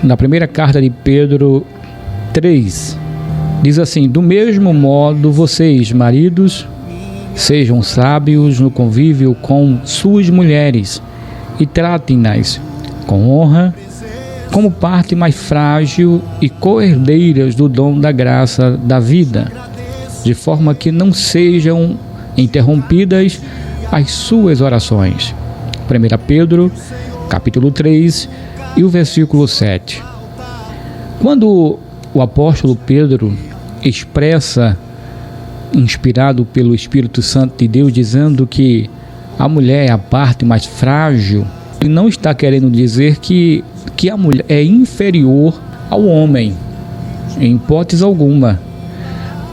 na primeira carta de Pedro 3, diz assim: do mesmo modo, vocês, maridos, sejam sábios no convívio com suas mulheres e tratem-nas com honra, como parte mais frágil e co-herdeiras do dom da graça da vida, de forma que não sejam interrompidas as suas orações. 1 Pedro, capítulo 3, e o versículo 7. Quando o apóstolo Pedro expressa, inspirado pelo Espírito Santo de Deus, dizendo que a mulher é a parte mais frágil, ele não está querendo dizer que a mulher é inferior ao homem, em hipótese alguma.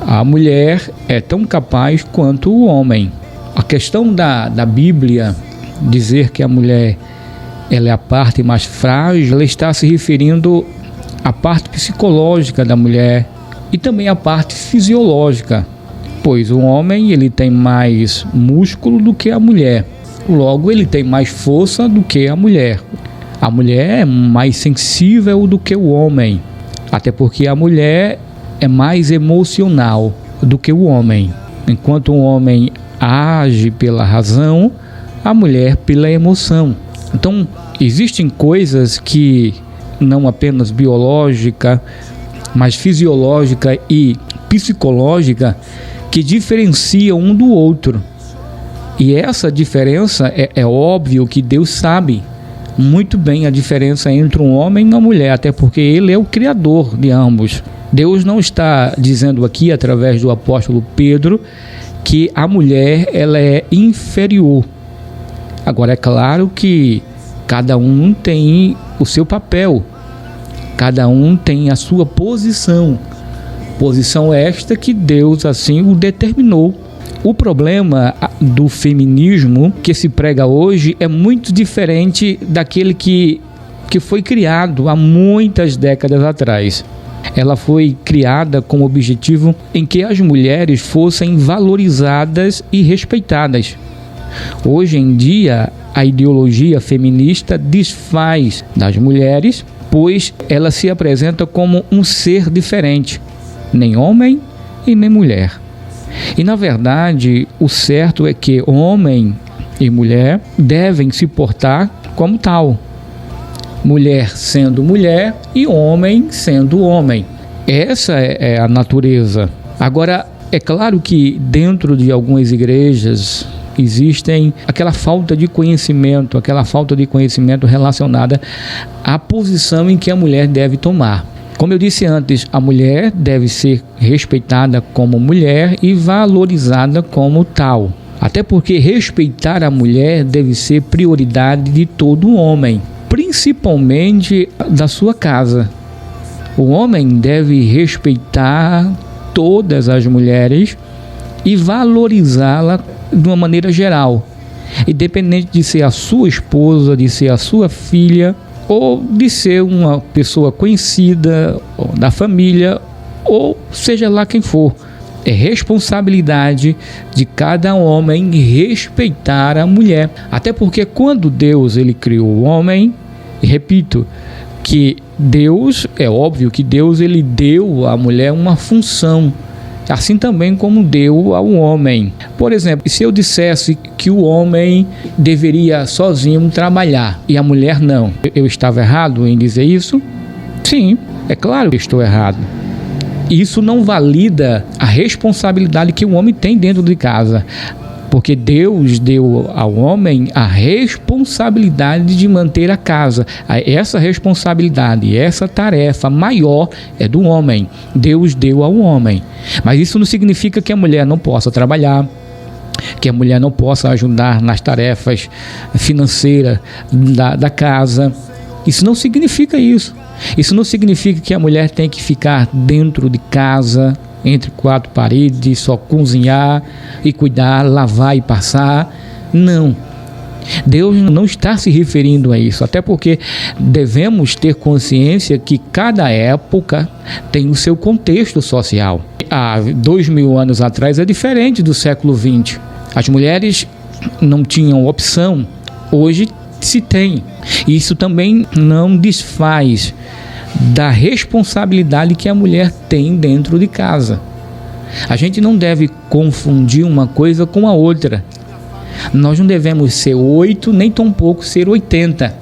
A mulher é tão capaz quanto o homem. A questão da Bíblia dizer que a mulher ela é a parte mais frágil, ela está se referindo à parte psicológica da mulher e também à parte fisiológica, pois o homem ele tem mais músculo do que a mulher, logo ele tem mais força do que a mulher. A mulher é mais sensível do que o homem, até porque a mulher é mais emocional do que o homem. Enquanto o homem age pela razão, a mulher pela emoção. Então, existem coisas que não apenas biológica, mas fisiológica e psicológica que diferenciam um do outro. E essa diferença é óbvio que Deus sabe muito bem a diferença entre um homem e uma mulher, até porque Ele é o Criador de ambos. Deus não está dizendo aqui, através do apóstolo Pedro, que a mulher ela é inferior. Agora, é claro que cada um tem o seu papel, cada um tem a sua posição esta que Deus assim o determinou. O problema do feminismo que se prega hoje é muito diferente daquele que foi criado há muitas décadas atrás. Ela foi criada com o objetivo em que as mulheres fossem valorizadas e respeitadas. Hoje em dia, a ideologia feminista desfaz das mulheres, pois ela se apresenta como um ser diferente, nem homem e nem mulher. E na verdade, o certo é que homem e mulher devem se portar como tal. Mulher sendo mulher e homem sendo homem. Essa é a natureza. Agora, é claro que dentro de algumas igrejas existem aquela falta de conhecimento relacionada à posição em que a mulher deve tomar. Como eu disse antes, a mulher deve ser respeitada como mulher e valorizada como tal. Até porque respeitar a mulher deve ser prioridade de todo homem, principalmente da sua casa. O homem deve respeitar todas as mulheres e valorizá-la de uma maneira geral, independente de ser a sua esposa, de ser a sua filha, ou de ser uma pessoa conhecida da família, ou seja lá quem for. É responsabilidade de cada homem respeitar a mulher. Até porque quando Deus ele criou o homem, repito, que Deus, é óbvio que Deus ele deu à mulher uma função, assim também como deu ao homem. Por exemplo, se eu dissesse que o homem deveria sozinho trabalhar e a mulher não, eu estava errado em dizer isso? Sim, é claro que estou errado. Isso não valida a responsabilidade que o homem tem dentro de casa, porque Deus deu ao homem a responsabilidade de manter a casa. Essa responsabilidade, essa tarefa maior é do homem. Deus deu ao homem. Mas isso não significa que a mulher não possa trabalhar, que a mulher não possa ajudar nas tarefas financeiras da casa. Isso não significa isso. Isso não significa que a mulher tem que ficar dentro de casa, entre quatro paredes, só cozinhar e cuidar, lavar e passar. Não. Deus não está se referindo a isso, até porque devemos ter consciência que cada época tem o seu contexto social. Há 2000 anos atrás é diferente do século XX. As mulheres não tinham opção, hoje se tem. Isso também não desfaz da responsabilidade que a mulher tem dentro de casa. A gente não deve confundir uma coisa com a outra. Nós não devemos ser 8, nem tampouco ser 80.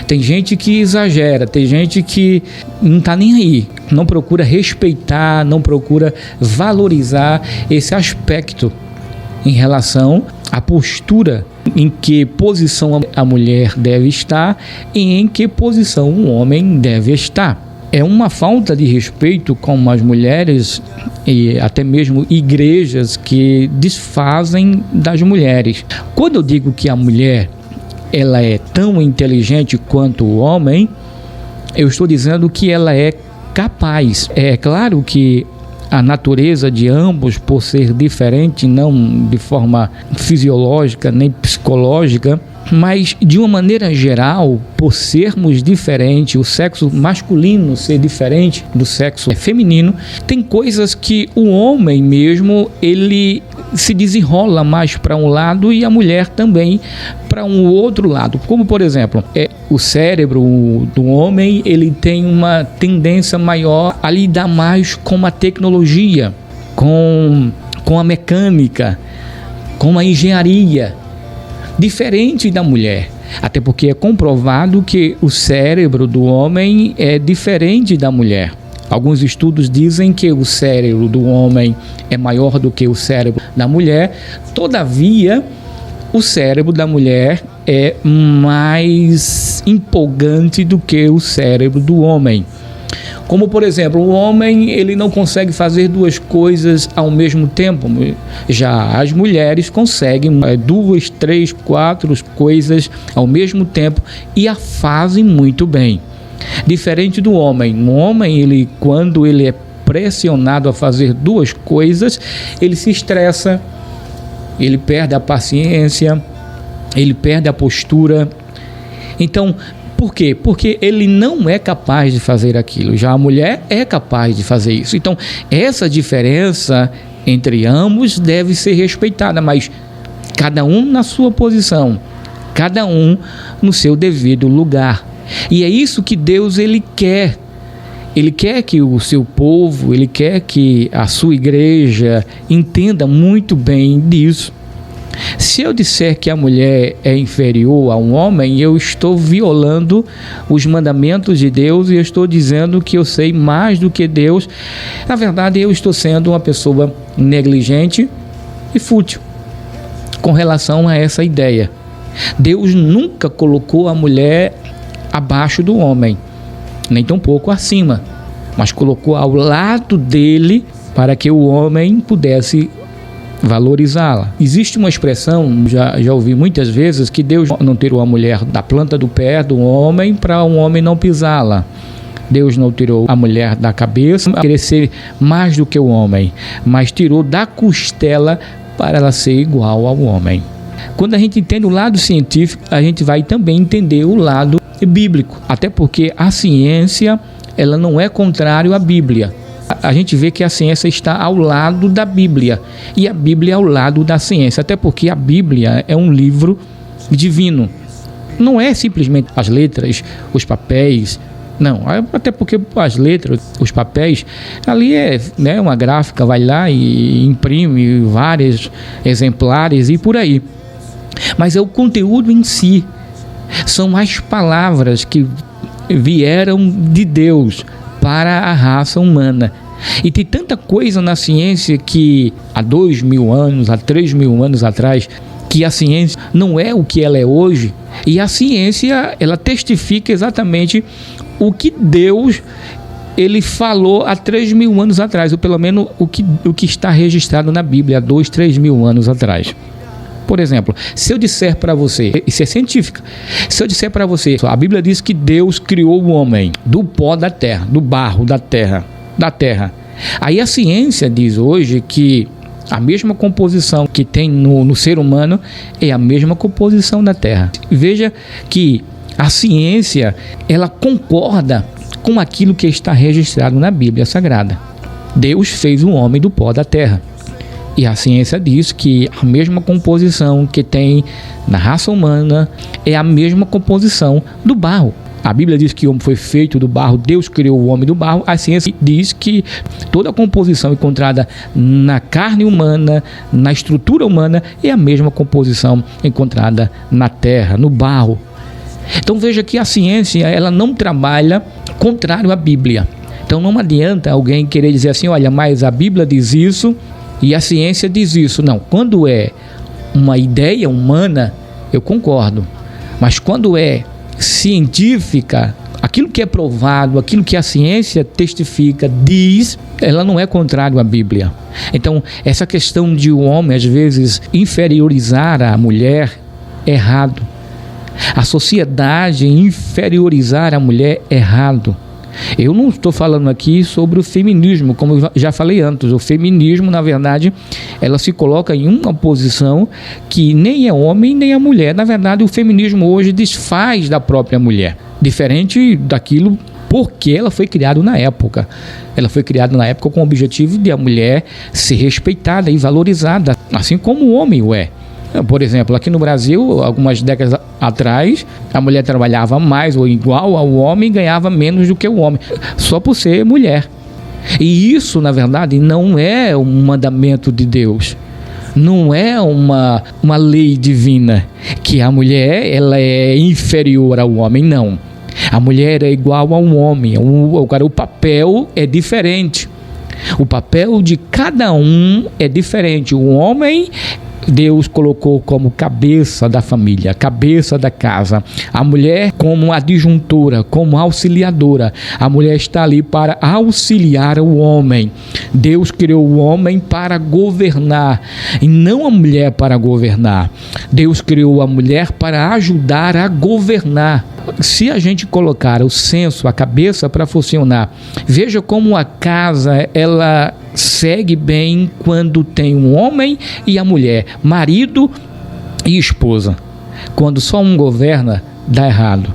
Tem gente que exagera, tem gente que não está nem aí, não procura respeitar, não procura valorizar esse aspecto em relação à postura, em que posição a mulher deve estar e em que posição o homem deve estar. É uma falta de respeito com as mulheres e até mesmo igrejas que desfazem das mulheres. Quando eu digo que a mulher ela é tão inteligente quanto o homem, eu estou dizendo que ela é capaz. É claro que a natureza de ambos, por ser diferente, não de forma fisiológica nem psicológica, mas de uma maneira geral, por sermos diferentes, o sexo masculino ser diferente do sexo feminino, tem coisas que o homem mesmo, ele se desenrola mais para um lado e a mulher também para um outro lado. Como, por exemplo, o cérebro do homem, ele tem uma tendência maior a lidar mais com a tecnologia, com a mecânica, com a engenharia, diferente da mulher. Até porque é comprovado que o cérebro do homem é diferente da mulher. Alguns estudos dizem que o cérebro do homem é maior do que o cérebro da mulher. Todavia, o cérebro da mulher é mais empolgante do que o cérebro do homem. Como, por exemplo, o homem ele não consegue fazer duas coisas ao mesmo tempo. Já as mulheres conseguem 2, 3, 4 coisas ao mesmo tempo e a fazem muito bem. Diferente do homem. O homem, ele, quando ele é pressionado a fazer duas coisas, ele se estressa, ele perde a paciência, ele perde a postura. Então, por quê? Porque ele não é capaz de fazer aquilo. Já a mulher é capaz de fazer isso. Então, essa diferença entre ambos deve ser respeitada, mas cada um na sua posição, cada um no seu devido lugar. E é isso que Deus ele quer. Ele quer que o seu povo, ele quer que a sua igreja entenda muito bem disso. Se eu disser que a mulher é inferior a um homem, eu estou violando os mandamentos de Deus e eu estou dizendo que eu sei mais do que Deus. Na verdade, eu estou sendo uma pessoa negligente e fútil com relação a essa ideia. Deus nunca colocou a mulher abaixo do homem, nem tampouco acima, mas colocou ao lado dele para que o homem pudesse valorizá-la. Existe uma expressão, já ouvi muitas vezes, que Deus não tirou a mulher da planta do pé do homem para um homem não pisá-la. Deus não tirou a mulher da cabeça para querer ser mais do que o homem, mas tirou da costela para ela ser igual ao homem. Quando a gente entende o lado científico, a gente vai também entender o lado bíblico, até porque a ciência ela não é contrário à Bíblia. A gente vê que a ciência está ao lado da Bíblia e a Bíblia ao lado da ciência, até porque a Bíblia é um livro divino. Não é simplesmente as letras, os papéis, não, até porque as letras, os papéis, ali é uma gráfica, vai lá e imprime vários exemplares e por aí. Mas é o conteúdo em si, são as palavras que vieram de Deus para a raça humana. E tem tanta coisa na ciência que há 2.000 anos, há 3.000 anos atrás, que a ciência não é o que ela é hoje. E a ciência, ela testifica exatamente o que Deus ele falou há 3.000 anos atrás, ou pelo menos o que está registrado na Bíblia há 2, 3.000 anos atrás. Por exemplo, se eu disser para você, isso é científico, se eu disser para você, a Bíblia diz que Deus criou o homem do pó da terra, do barro da terra. Aí a ciência diz hoje que a mesma composição que tem no ser humano é a mesma composição da terra. Veja que a ciência, ela concorda com aquilo que está registrado na Bíblia Sagrada. Deus fez o homem do pó da terra. E a ciência diz que a mesma composição que tem na raça humana é a mesma composição do barro. A Bíblia diz que o homem foi feito do barro, Deus criou o homem do barro. A ciência diz que toda a composição encontrada na carne humana, na estrutura humana, é a mesma composição encontrada na terra, no barro. Então veja que a ciência, ela não trabalha contrário à Bíblia. Então não adianta alguém querer dizer assim, olha, mas a Bíblia diz isso e a ciência diz isso. Não, quando é uma ideia humana, eu concordo. Mas quando é científica, aquilo que é provado, aquilo que a ciência testifica, diz, ela não é contrário à Bíblia. Então, essa questão de o homem, às vezes, inferiorizar a mulher, é errado. A sociedade inferiorizar a mulher, é errado. Eu não estou falando aqui sobre o feminismo, como eu já falei antes. O feminismo, na verdade, ela se coloca em uma posição que nem é homem nem é mulher. Na verdade, o feminismo hoje desfaz da própria mulher, diferente daquilo porque ela foi criada na época. Ela foi criada na época com o objetivo de a mulher ser respeitada e valorizada, assim como o homem o é. Por exemplo, aqui no Brasil, algumas décadas atrás, a mulher trabalhava mais ou igual ao homem e ganhava menos do que o homem, só por ser mulher. E isso, na verdade, não é um mandamento de Deus. Não é uma lei divina que a mulher ela é inferior ao homem, não. A mulher é igual ao homem. Agora, o papel é diferente. O papel de cada um é diferente. O homem, Deus colocou como cabeça da família, cabeça da casa. A mulher como adjuntora, como auxiliadora. A mulher está ali para auxiliar o homem. Deus criou o homem para governar e não a mulher para governar. Deus criou a mulher para ajudar a governar. Se a gente colocar o senso, a cabeça para funcionar, veja como a casa ela segue bem quando tem um homem e a mulher, marido e esposa. Quando só um governa, dá errado.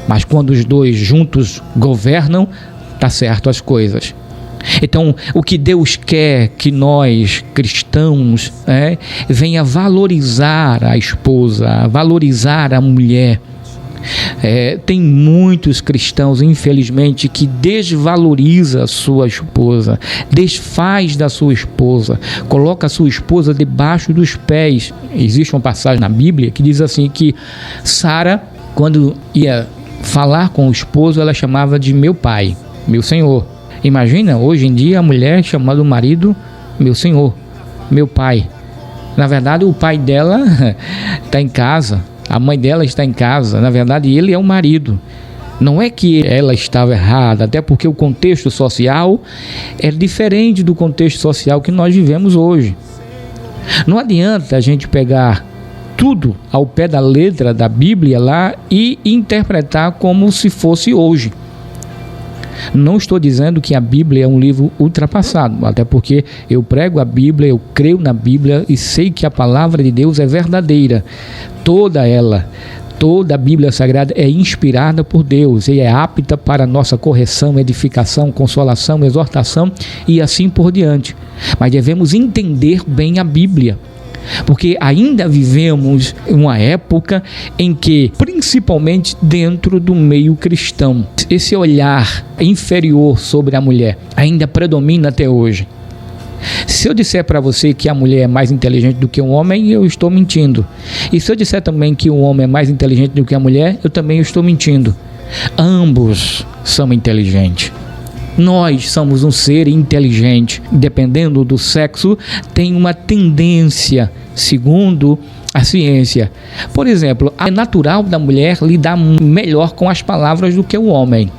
Mas quando os dois juntos governam, tá certo as coisas. Então, o que Deus quer que nós, cristãos, venha valorizar a esposa, valorizar a mulher. Tem muitos cristãos, infelizmente, que desvaloriza a sua esposa, desfaz da sua esposa, coloca a sua esposa debaixo dos pés. Existe uma passagem na Bíblia que diz assim que Sara, quando ia falar com o esposo, ela chamava de meu pai, meu senhor. Imagina, hoje em dia a mulher chamando o marido meu senhor, meu pai. Na verdade, o pai dela está em casa. A mãe dela está em casa, na verdade ele é o marido. Não é que ela estava errada, até porque o contexto social é diferente do contexto social que nós vivemos hoje. Não adianta a gente pegar tudo ao pé da letra da Bíblia lá e interpretar como se fosse hoje. Não estou dizendo que a Bíblia é um livro ultrapassado, até porque eu prego a Bíblia, eu creio na Bíblia e sei que a palavra de Deus é verdadeira. Toda a Bíblia Sagrada é inspirada por Deus e é apta para nossa correção, edificação, consolação, exortação e assim por diante. Mas devemos entender bem a Bíblia, porque ainda vivemos uma época em que, principalmente dentro do meio cristão, esse olhar inferior sobre a mulher ainda predomina até hoje. Se eu disser para você que a mulher é mais inteligente do que o homem, eu estou mentindo. E se eu disser também que o homem é mais inteligente do que a mulher, eu também estou mentindo. Ambos são inteligentes. Nós somos um ser inteligente. Dependendo do sexo, tem uma tendência, segundo a ciência. Por exemplo, é natural da mulher lidar melhor com as palavras do que o homem.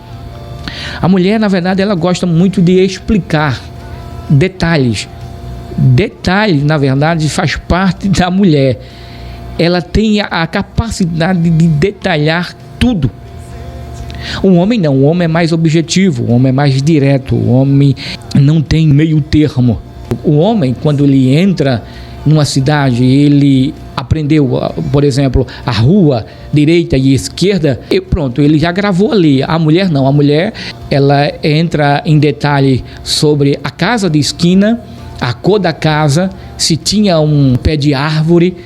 A mulher, na verdade, ela gosta muito de explicar detalhes. Detalhes, na verdade, faz parte da mulher. Ela tem a capacidade de detalhar tudo. O homem não, o homem é mais objetivo, o homem é mais direto, o homem não tem meio termo. O homem, quando ele entra numa cidade, ele aprendeu, por exemplo, a rua direita e esquerda, e pronto, ele já gravou ali. A mulher não, a mulher ela entra em detalhe sobre a casa de esquina, a cor da casa, se tinha um pé de árvore,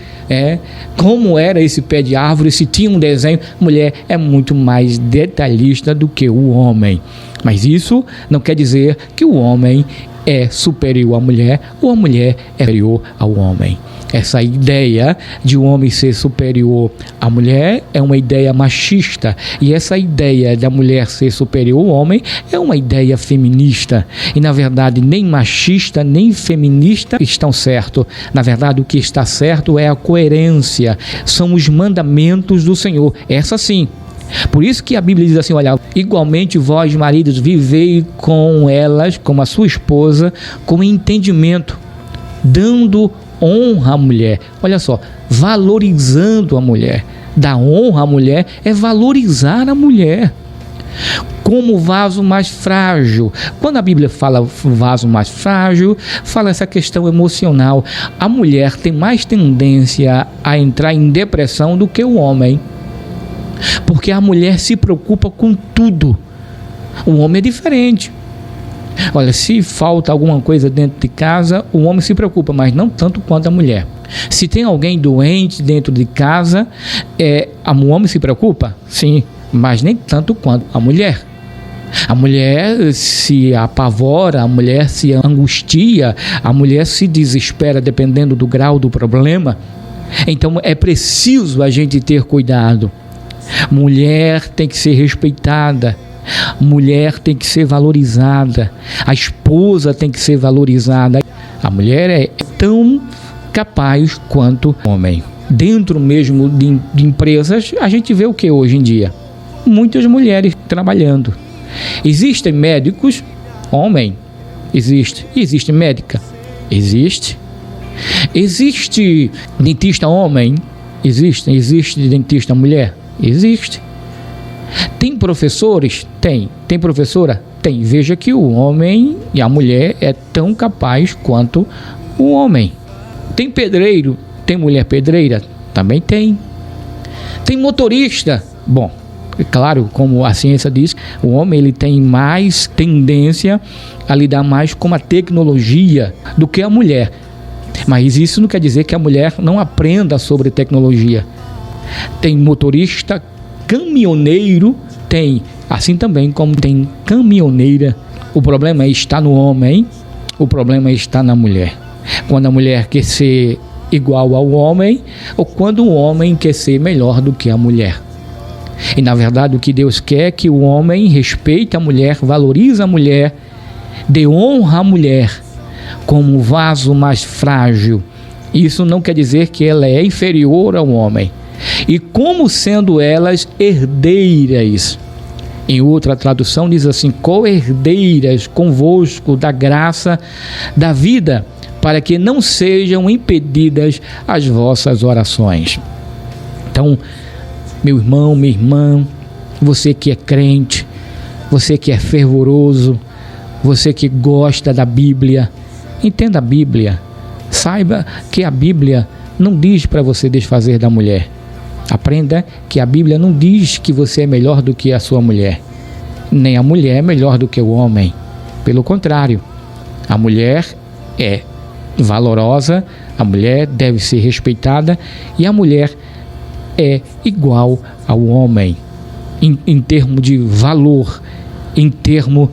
como era esse pé de árvore, se tinha um desenho. Mulher é muito mais detalhista do que o homem. Mas isso não quer dizer que o homem é superior à mulher ou a mulher é superior ao homem. Essa ideia de o homem ser superior à mulher é uma ideia machista, e essa ideia da mulher ser superior ao homem é uma ideia feminista. E na verdade nem machista nem feminista estão certos. Na verdade o que está certo é a coerência, são os mandamentos do Senhor. Essa sim. Por isso que a Bíblia diz assim: olha, igualmente vós maridos vivei com elas, como a sua esposa, com entendimento, dando honra à mulher. Olha só, valorizando a mulher. Dar honra à mulher é valorizar a mulher como vaso mais frágil. Quando a Bíblia fala vaso mais frágil, fala essa questão emocional. A mulher tem mais tendência a entrar em depressão do que o homem, porque a mulher se preocupa com tudo. O homem é diferente. Olha, se falta alguma coisa dentro de casa, o homem se preocupa, mas não tanto quanto a mulher. Se tem alguém doente dentro de casa, o homem se preocupa? Sim, mas nem tanto quanto a mulher. A mulher se apavora, a mulher se angustia, a mulher se desespera dependendo do grau do problema. Então é preciso a gente ter cuidado. Mulher tem que ser respeitada, mulher tem que ser valorizada, a esposa tem que ser valorizada. A mulher é tão capaz quanto o homem. Dentro mesmo de empresas, a gente vê o que hoje em dia? Muitas mulheres trabalhando. Existem médicos, homem? Existe. Existe médica? Existe. Existe dentista homem? Existe. Existe dentista mulher? Existe. Tem professores? Tem. Tem professora? Tem. Veja que o homem e a mulher é tão capaz quanto o homem. Tem pedreiro? Tem mulher pedreira? Também tem. Tem motorista? Bom, é claro, como a ciência diz, o homem ele tem mais tendência a lidar mais com a tecnologia do que a mulher. Mas isso não quer dizer que a mulher não aprenda sobre tecnologia. Tem motorista, caminhoneiro, tem, assim também como tem caminhoneira. O problema está no homem, o problema está na mulher. Quando a mulher quer ser igual ao homem, ou quando o homem quer ser melhor do que a mulher. E na verdade o que Deus quer é que o homem respeite a mulher, valorize a mulher, dê honra à mulher como vaso mais frágil. Isso não quer dizer que ela é inferior ao homem. E como sendo elas herdeiras, em outra tradução diz assim, co-herdeiras convosco da graça da vida, para que não sejam impedidas as vossas orações. Então, meu irmão, minha irmã, você que é crente, você que é fervoroso, você que gosta da Bíblia, entenda a Bíblia. Saiba que a Bíblia não diz para você desfazer da mulher. Aprenda que a Bíblia não diz que você é melhor do que a sua mulher, nem a mulher é melhor do que o homem. Pelo contrário, a mulher é valorosa, a mulher deve ser respeitada e a mulher é igual ao homem em termos de valor, em termos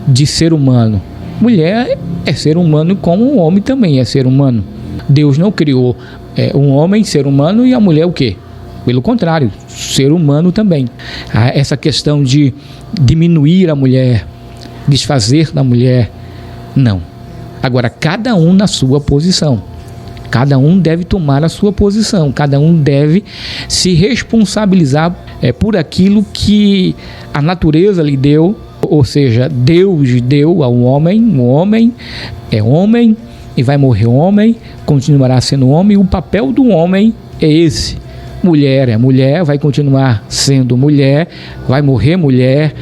de ser humano. Mulher é ser humano como o homem também é ser humano. Deus não criou um homem ser humano e a mulher o quê? Pelo contrário, ser humano também. Essa questão de diminuir a mulher, desfazer da mulher, não. Agora, cada um na sua posição. Cada um deve tomar a sua posição. Cada um deve se responsabilizar por aquilo que a natureza lhe deu. Ou seja, Deus deu ao homem. O homem é homem e vai morrer homem, continuará sendo homem. O papel do homem é esse. Mulher é mulher, vai continuar sendo mulher, vai morrer mulher,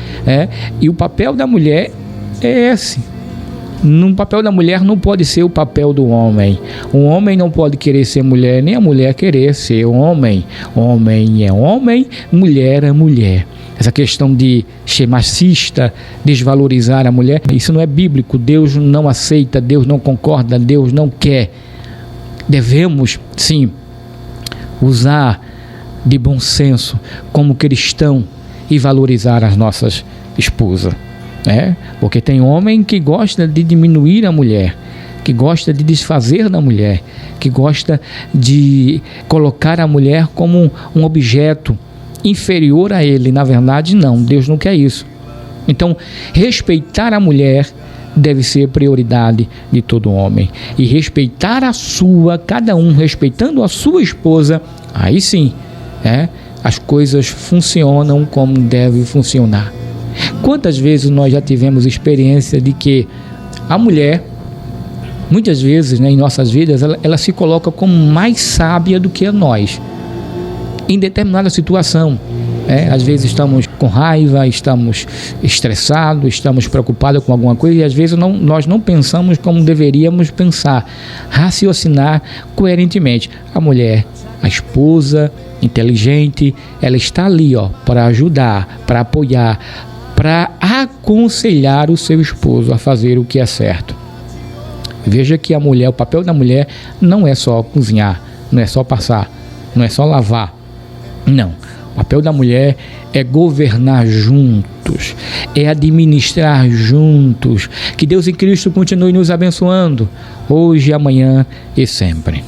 e o papel da mulher é esse. No papel da mulher não pode ser o papel do homem. O homem não pode querer ser mulher, nem a mulher querer ser homem. Homem é homem, mulher é mulher. Essa questão de ser machista, desvalorizar a mulher, isso não é bíblico. Deus não aceita, Deus não concorda, Deus não quer. Devemos, sim, usar de bom senso como cristão e valorizar as nossas esposas, né? Porque tem homem que gosta de diminuir a mulher, que gosta de desfazer da mulher, que gosta de colocar a mulher como um objeto inferior a ele. Na verdade, não, Deus não quer isso. Então, respeitar a mulher deve ser prioridade de todo homem. E respeitar cada um respeitando a sua esposa, aí sim, as coisas funcionam como devem funcionar. Quantas vezes nós já tivemos experiência de que a mulher, muitas vezes, em nossas vidas, ela se coloca como mais sábia do que nós, em determinada situação. Às vezes estamos com raiva, estamos estressados, estamos preocupados com alguma coisa e às vezes nós não pensamos como deveríamos pensar, raciocinar coerentemente. A mulher, a esposa inteligente, ela está ali para ajudar, para apoiar, para aconselhar o seu esposo a fazer o que é certo. Veja que o papel da mulher não é só cozinhar, não é só passar, não é só lavar. Não. O papel da mulher é governar juntos, é administrar juntos. Que Deus em Cristo continue nos abençoando, hoje, amanhã e sempre.